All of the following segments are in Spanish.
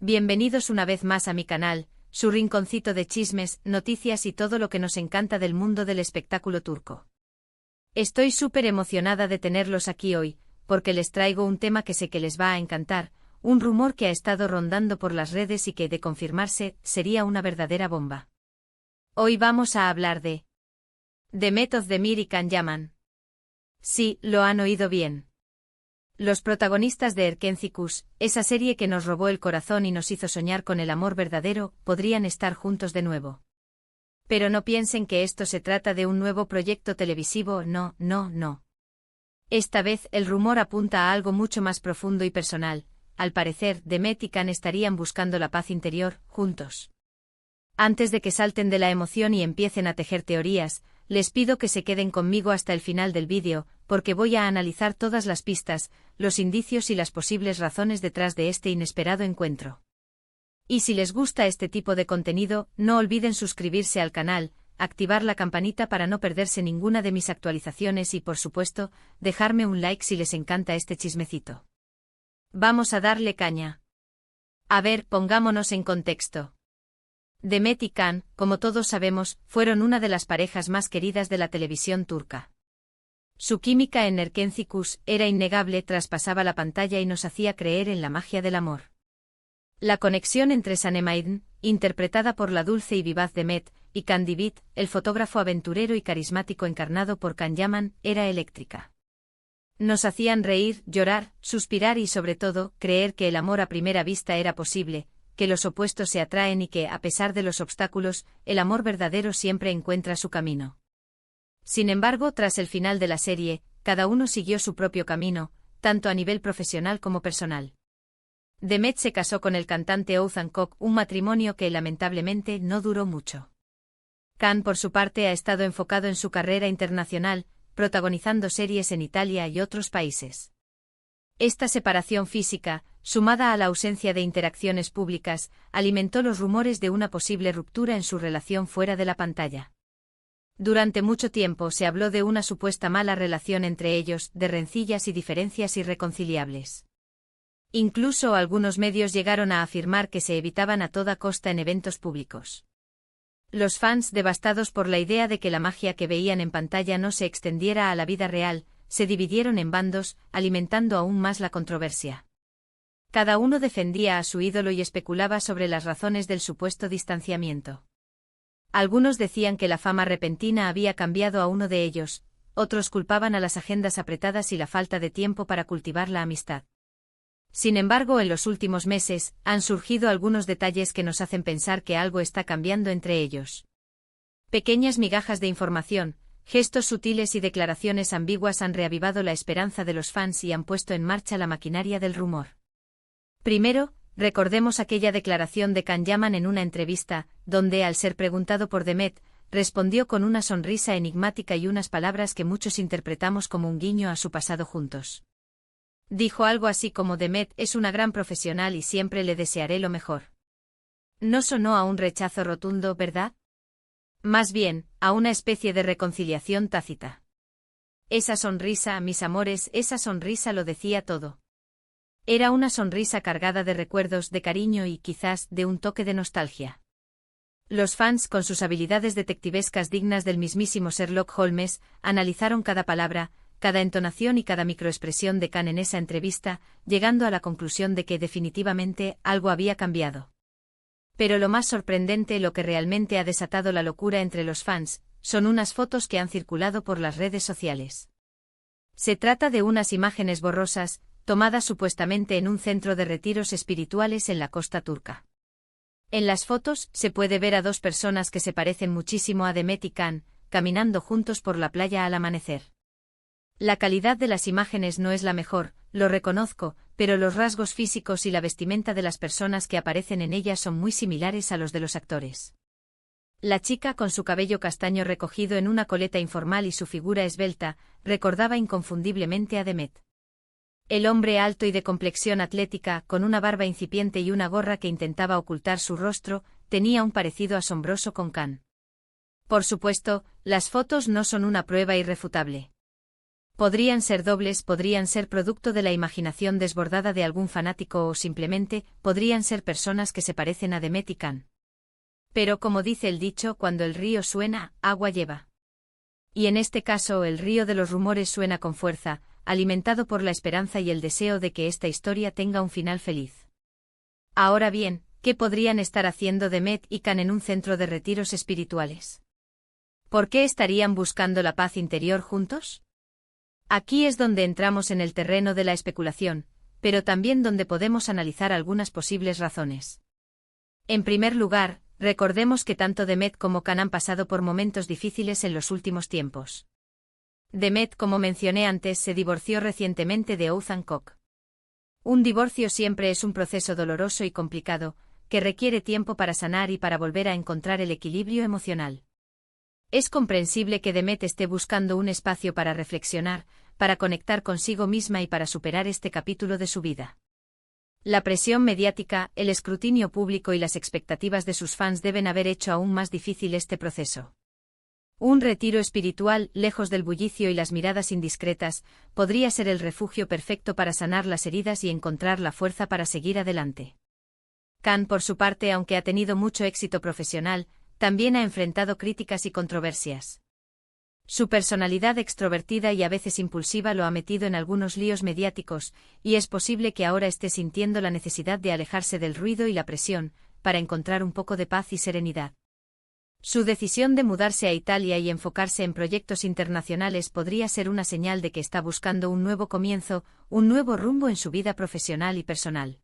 Bienvenidos una vez más a mi canal, su rinconcito de chismes, noticias y todo lo que nos encanta del mundo del espectáculo turco. Estoy súper emocionada de tenerlos aquí hoy, porque les traigo un tema que sé que les va a encantar, un rumor que ha estado rondando por las redes y que, de confirmarse, sería una verdadera bomba. Hoy vamos a hablar de Demet Özdemir y Can Yaman. Sí, lo han oído bien. Los protagonistas de Erkencikus, esa serie que nos robó el corazón y nos hizo soñar con el amor verdadero, podrían estar juntos de nuevo. Pero no piensen que esto se trata de un nuevo proyecto televisivo, no. Esta vez el rumor apunta a algo mucho más profundo y personal. Al parecer, Demet y Can estarían buscando la paz interior, juntos. Antes de que salten de la emoción y empiecen a tejer teorías, les pido que se queden conmigo hasta el final del vídeo, porque voy a analizar todas las pistas, los indicios y las posibles razones detrás de este inesperado encuentro. Y si les gusta este tipo de contenido, no olviden suscribirse al canal, activar la campanita para no perderse ninguna de mis actualizaciones y, por supuesto, dejarme un like si les encanta este chismecito. Vamos a darle caña. A ver, pongámonos en contexto. Demet y Can, como todos sabemos, fueron una de las parejas más queridas de la televisión turca. Su química en Erkencikus era innegable, traspasaba la pantalla y nos hacía creer en la magia del amor. La conexión entre Sanem Aydin, interpretada por la dulce y vivaz Demet, y Can Divit, el fotógrafo aventurero y carismático encarnado por Can Yaman, era eléctrica. Nos hacían reír, llorar, suspirar y sobre todo, creer que el amor a primera vista era posible, que los opuestos se atraen y que, a pesar de los obstáculos, el amor verdadero siempre encuentra su camino. Sin embargo, tras el final de la serie, cada uno siguió su propio camino, tanto a nivel profesional como personal. Demet se casó con el cantante Oğuzhan Koç, un matrimonio que lamentablemente no duró mucho. Can, por su parte, ha estado enfocado en su carrera internacional, protagonizando series en Italia y otros países. Esta separación física, sumada a la ausencia de interacciones públicas, alimentó los rumores de una posible ruptura en su relación fuera de la pantalla. Durante mucho tiempo se habló de una supuesta mala relación entre ellos, de rencillas y diferencias irreconciliables. Incluso algunos medios llegaron a afirmar que se evitaban a toda costa en eventos públicos. Los fans, devastados por la idea de que la magia que veían en pantalla no se extendiera a la vida real, se dividieron en bandos, alimentando aún más la controversia. Cada uno defendía a su ídolo y especulaba sobre las razones del supuesto distanciamiento. Algunos decían que la fama repentina había cambiado a uno de ellos, otros culpaban a las agendas apretadas y la falta de tiempo para cultivar la amistad. Sin embargo, en los últimos meses, han surgido algunos detalles que nos hacen pensar que algo está cambiando entre ellos. Pequeñas migajas de información, gestos sutiles y declaraciones ambiguas han reavivado la esperanza de los fans y han puesto en marcha la maquinaria del rumor. Primero, recordemos aquella declaración de Can Yaman en una entrevista, donde, al ser preguntado por Demet, respondió con una sonrisa enigmática y unas palabras que muchos interpretamos como un guiño a su pasado juntos. Dijo algo así como: Demet es una gran profesional y siempre le desearé lo mejor. No sonó a un rechazo rotundo, ¿verdad? Más bien, a una especie de reconciliación tácita. Esa sonrisa, mis amores, esa sonrisa lo decía todo. Era una sonrisa cargada de recuerdos, de cariño y, quizás, de un toque de nostalgia. Los fans, con sus habilidades detectivescas dignas del mismísimo Sherlock Holmes, analizaron cada palabra, cada entonación y cada microexpresión de Can en esa entrevista, llegando a la conclusión de que definitivamente algo había cambiado. Pero lo más sorprendente, lo que realmente ha desatado la locura entre los fans, son unas fotos que han circulado por las redes sociales. Se trata de unas imágenes borrosas, tomadas supuestamente en un centro de retiros espirituales en la costa turca. En las fotos, se puede ver a dos personas que se parecen muchísimo a Demet y Can, caminando juntos por la playa al amanecer. La calidad de las imágenes no es la mejor, lo reconozco, pero los rasgos físicos y la vestimenta de las personas que aparecen en ellas son muy similares a los de los actores. La chica, con su cabello castaño recogido en una coleta informal y su figura esbelta, recordaba inconfundiblemente a Demet. El hombre, alto y de complexión atlética, con una barba incipiente y una gorra que intentaba ocultar su rostro, tenía un parecido asombroso con Can. Por supuesto, las fotos no son una prueba irrefutable. Podrían ser dobles, podrían ser producto de la imaginación desbordada de algún fanático o simplemente podrían ser personas que se parecen a Demet y Khan. Pero como dice el dicho, cuando el río suena, agua lleva. Y en este caso el río de los rumores suena con fuerza, alimentado por la esperanza y el deseo de que esta historia tenga un final feliz. Ahora bien, ¿qué podrían estar haciendo Demet y Khan en un centro de retiros espirituales? ¿Por qué estarían buscando la paz interior juntos? Aquí es donde entramos en el terreno de la especulación, pero también donde podemos analizar algunas posibles razones. En primer lugar, recordemos que tanto Demet como Khan han pasado por momentos difíciles en los últimos tiempos. Demet, como mencioné antes, se divorció recientemente de Othman Koch. Un divorcio siempre es un proceso doloroso y complicado, que requiere tiempo para sanar y para volver a encontrar el equilibrio emocional. Es comprensible que Demet esté buscando un espacio para reflexionar, para conectar consigo misma y para superar este capítulo de su vida. La presión mediática, el escrutinio público y las expectativas de sus fans deben haber hecho aún más difícil este proceso. Un retiro espiritual, lejos del bullicio y las miradas indiscretas, podría ser el refugio perfecto para sanar las heridas y encontrar la fuerza para seguir adelante. Khan, por su parte, aunque ha tenido mucho éxito profesional, también ha enfrentado críticas y controversias. Su personalidad extrovertida y a veces impulsiva lo ha metido en algunos líos mediáticos, y es posible que ahora esté sintiendo la necesidad de alejarse del ruido y la presión, para encontrar un poco de paz y serenidad. Su decisión de mudarse a Italia y enfocarse en proyectos internacionales podría ser una señal de que está buscando un nuevo comienzo, un nuevo rumbo en su vida profesional y personal.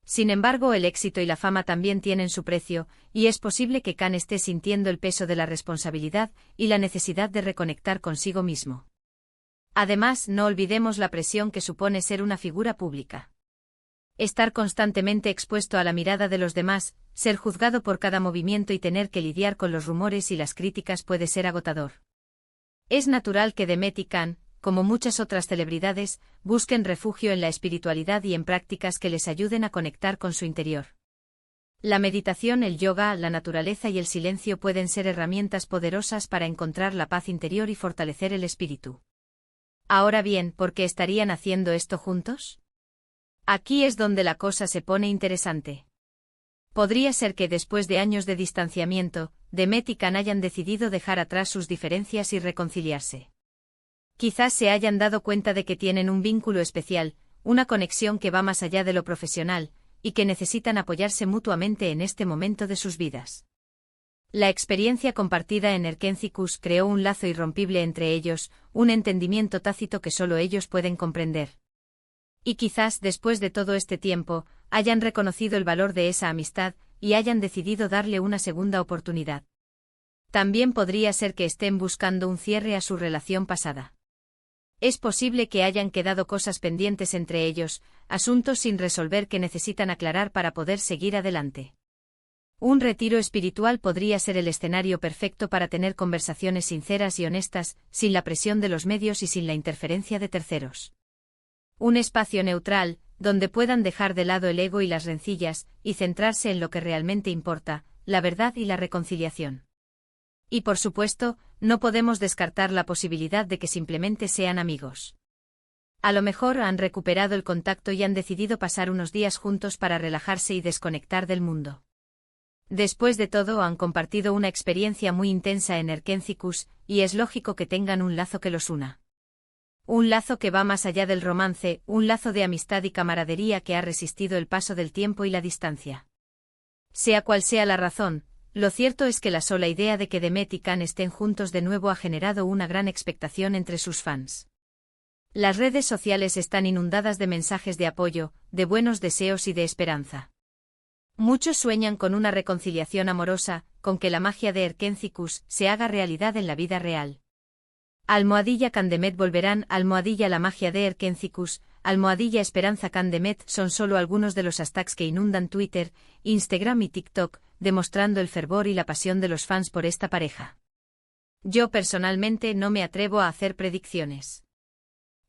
Sin embargo, el éxito y la fama también tienen su precio, y es posible que Khan esté sintiendo el peso de la responsabilidad y la necesidad de reconectar consigo mismo. Además, no olvidemos la presión que supone ser una figura pública. Estar constantemente expuesto a la mirada de los demás, ser juzgado por cada movimiento y tener que lidiar con los rumores y las críticas puede ser agotador. Es natural que Demet y Khan, como muchas otras celebridades, busquen refugio en la espiritualidad y en prácticas que les ayuden a conectar con su interior. La meditación, el yoga, la naturaleza y el silencio pueden ser herramientas poderosas para encontrar la paz interior y fortalecer el espíritu. Ahora bien, ¿por qué estarían haciendo esto juntos? Aquí es donde la cosa se pone interesante. Podría ser que después de años de distanciamiento, Demet y Khan hayan decidido dejar atrás sus diferencias y reconciliarse. Quizás se hayan dado cuenta de que tienen un vínculo especial, una conexión que va más allá de lo profesional, y que necesitan apoyarse mutuamente en este momento de sus vidas. La experiencia compartida en Erkencikus creó un lazo irrompible entre ellos, un entendimiento tácito que solo ellos pueden comprender. Y quizás, después de todo este tiempo, hayan reconocido el valor de esa amistad, y hayan decidido darle una segunda oportunidad. También podría ser que estén buscando un cierre a su relación pasada. Es posible que hayan quedado cosas pendientes entre ellos, asuntos sin resolver que necesitan aclarar para poder seguir adelante. Un retiro espiritual podría ser el escenario perfecto para tener conversaciones sinceras y honestas, sin la presión de los medios y sin la interferencia de terceros. Un espacio neutral, donde puedan dejar de lado el ego y las rencillas, y centrarse en lo que realmente importa, la verdad y la reconciliación. Y por supuesto, no podemos descartar la posibilidad de que simplemente sean amigos. A lo mejor han recuperado el contacto y han decidido pasar unos días juntos para relajarse y desconectar del mundo. Después de todo, han compartido una experiencia muy intensa en Erkencikus, y es lógico que tengan un lazo que los una. Un lazo que va más allá del romance, un lazo de amistad y camaradería que ha resistido el paso del tiempo y la distancia. Sea cual sea la razón, lo cierto es que la sola idea de que Demet y Khan estén juntos de nuevo ha generado una gran expectación entre sus fans. Las redes sociales están inundadas de mensajes de apoyo, de buenos deseos y de esperanza. Muchos sueñan con una reconciliación amorosa, con que la magia de Erkencikus se haga realidad en la vida real. Khan Demet volverán, la magia de Erkencikus, Esperanza Khan Demet son solo algunos de los hashtags que inundan Twitter, Instagram y TikTok, demostrando el fervor y la pasión de los fans por esta pareja. Yo personalmente no me atrevo a hacer predicciones.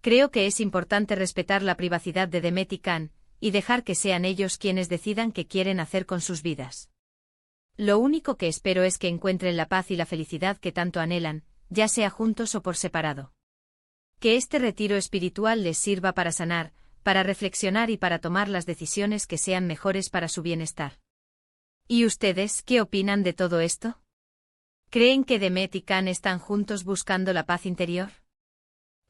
Creo que es importante respetar la privacidad de Demet y Khan, y dejar que sean ellos quienes decidan qué quieren hacer con sus vidas. Lo único que espero es que encuentren la paz y la felicidad que tanto anhelan, ya sea juntos o por separado. Que este retiro espiritual les sirva para sanar, para reflexionar y para tomar las decisiones que sean mejores para su bienestar. ¿Y ustedes qué opinan de todo esto? ¿Creen que Demet y Can están juntos buscando la paz interior?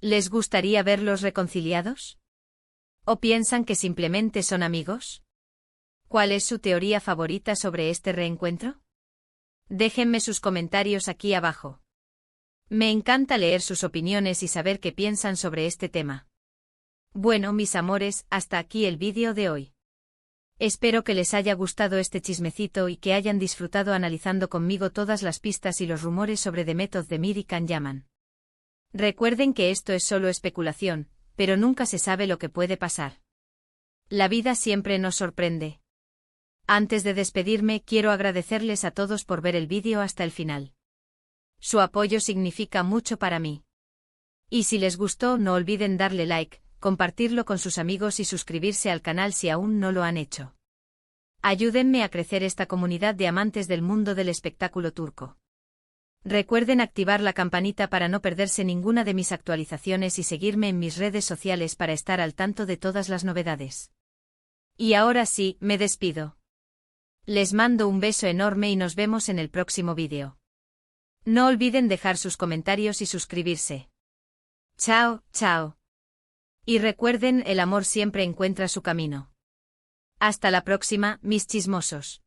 ¿Les gustaría verlos reconciliados? ¿O piensan que simplemente son amigos? ¿Cuál es su teoría favorita sobre este reencuentro? Déjenme sus comentarios aquí abajo. Me encanta leer sus opiniones y saber qué piensan sobre este tema. Bueno, mis amores, hasta aquí el vídeo de hoy. Espero que les haya gustado este chismecito y que hayan disfrutado analizando conmigo todas las pistas y los rumores sobre Demet Özdemir y Can Yaman. Recuerden que esto es solo especulación, pero nunca se sabe lo que puede pasar. La vida siempre nos sorprende. Antes de despedirme, quiero agradecerles a todos por ver el vídeo hasta el final. Su apoyo significa mucho para mí. Y si les gustó, no olviden darle like, compartirlo con sus amigos y suscribirse al canal si aún no lo han hecho. Ayúdenme a crecer esta comunidad de amantes del mundo del espectáculo turco. Recuerden activar la campanita para no perderse ninguna de mis actualizaciones y seguirme en mis redes sociales para estar al tanto de todas las novedades. Y ahora sí, me despido. Les mando un beso enorme y nos vemos en el próximo vídeo. No olviden dejar sus comentarios y suscribirse. Chao, chao. Y recuerden, el amor siempre encuentra su camino. Hasta la próxima, mis chismosos.